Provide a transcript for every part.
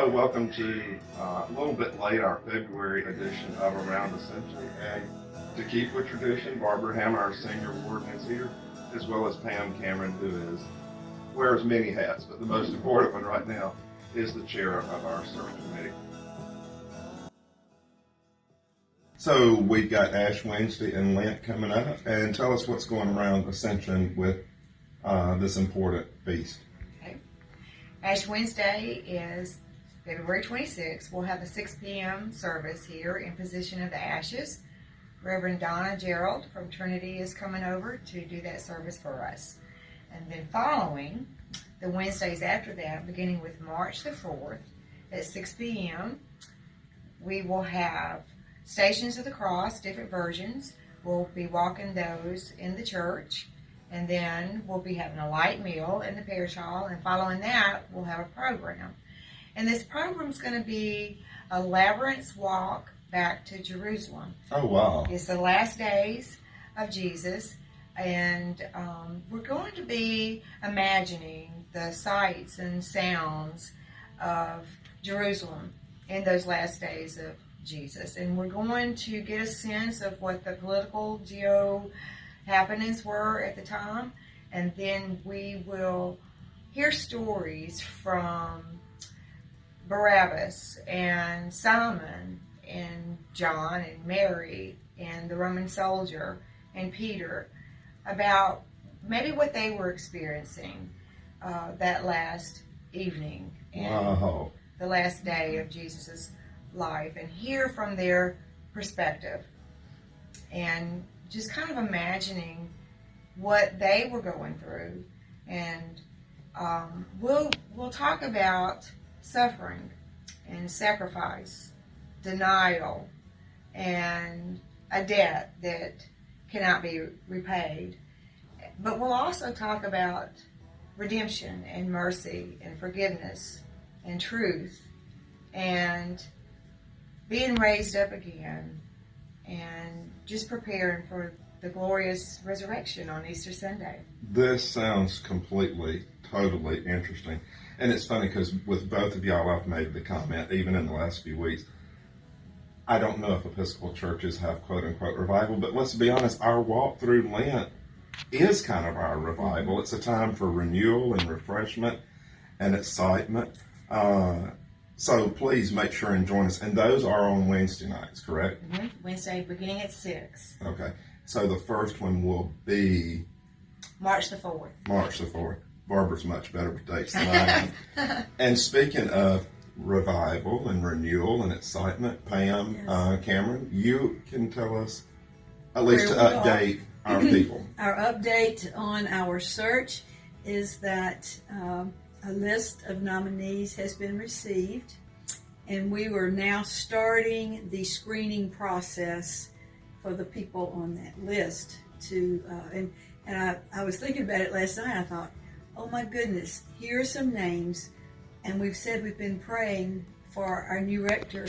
Hello, welcome to a little bit late, our February edition of Around Ascension. And to keep with tradition, Barbara Hammer, our senior warden, is here, as well as Pam Cameron, who wears many hats, but the most important one right now is the chair of our search committee. So we've got Ash Wednesday and Lent coming up, and tell us what's going around Ascension with this important feast. Okay. Ash Wednesday is February 26th. We'll have a 6 p.m. service here in Position of the Ashes. Reverend Donna Gerald from Trinity is coming over to do that service for us. And then following, the Wednesdays after that, beginning with March the 4th at 6 p.m., we will have Stations of the Cross, different versions. We'll be walking those in the church. And then we'll be having a light meal in the parish hall. And following that, we'll have a program. And this program is going to be a labyrinth walk back to Jerusalem. Oh, wow. It's the last days of Jesus. And we're going to be imagining the sights and sounds of Jerusalem in those last days of Jesus. And we're going to get a sense of what the political happenings were at the time. And then we will hear stories from Barabbas and Simon and John and Mary and the Roman soldier and Peter about maybe what they were experiencing that last evening and the last day of Jesus' life, and hear from their perspective and just kind of imagining what they were going through. And we'll talk about suffering and sacrifice, denial, and a debt that cannot be repaid. But we'll also talk about redemption and mercy and forgiveness and truth and being raised up again and just preparing for the glorious resurrection on Easter Sunday. This sounds completely, totally interesting. And it's funny because with both of y'all, I've made the comment, even in the last few weeks, I don't know if Episcopal churches have quote-unquote revival, but let's be honest, our walk through Lent is kind of our revival. It's a time for renewal and refreshment and excitement. So please make sure and join us. And those are on Wednesday nights, correct? Mm-hmm. Wednesday beginning at 6. Okay. So the first one will be March the 4th. March the 4th. Barbara's much better with dates than I am. And speaking of revival and renewal and excitement, Pam, yes. Cameron, you can tell us, at least to update our people. Our update on our search is that a list of nominees has been received, and we are now starting the screening process for the people on that list. And I was thinking about it last night. I thought, oh my goodness, here are some names, and we've said we've been praying for our new rector,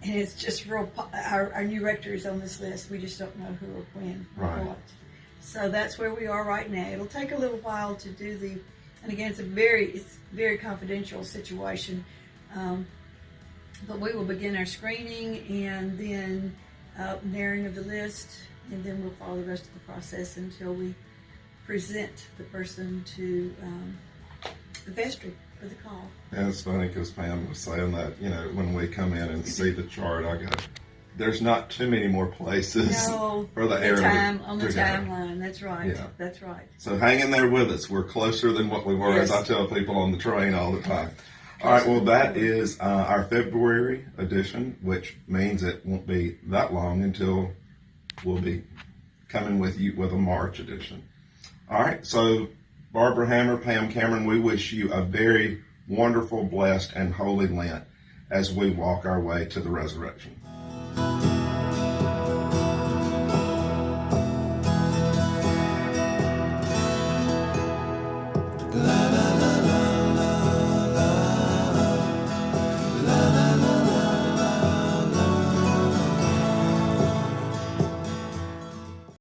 and it's just our new rector is on this list. We just don't know who or when or what. So that's where we are right now. It'll take a little while to do and again, it's very confidential situation, but we will begin our screening and then narrowing of the list, and then we'll follow the rest of the process until we present the person to the vestry for the call. And it's funny because Pam was saying that, when we come in and see the chart, I go, there's not too many more places for the area on the timeline. That's right. Yeah. That's right. So hang in there with us. We're closer than what we were, as I tell people on the train all the time. All right, well, that is our February edition, which means it won't be that long until we'll be coming with you with a March edition. All right, so Barbara Hammer, Pam Cameron, we wish you a very wonderful, blessed, and holy Lent as we walk our way to the resurrection.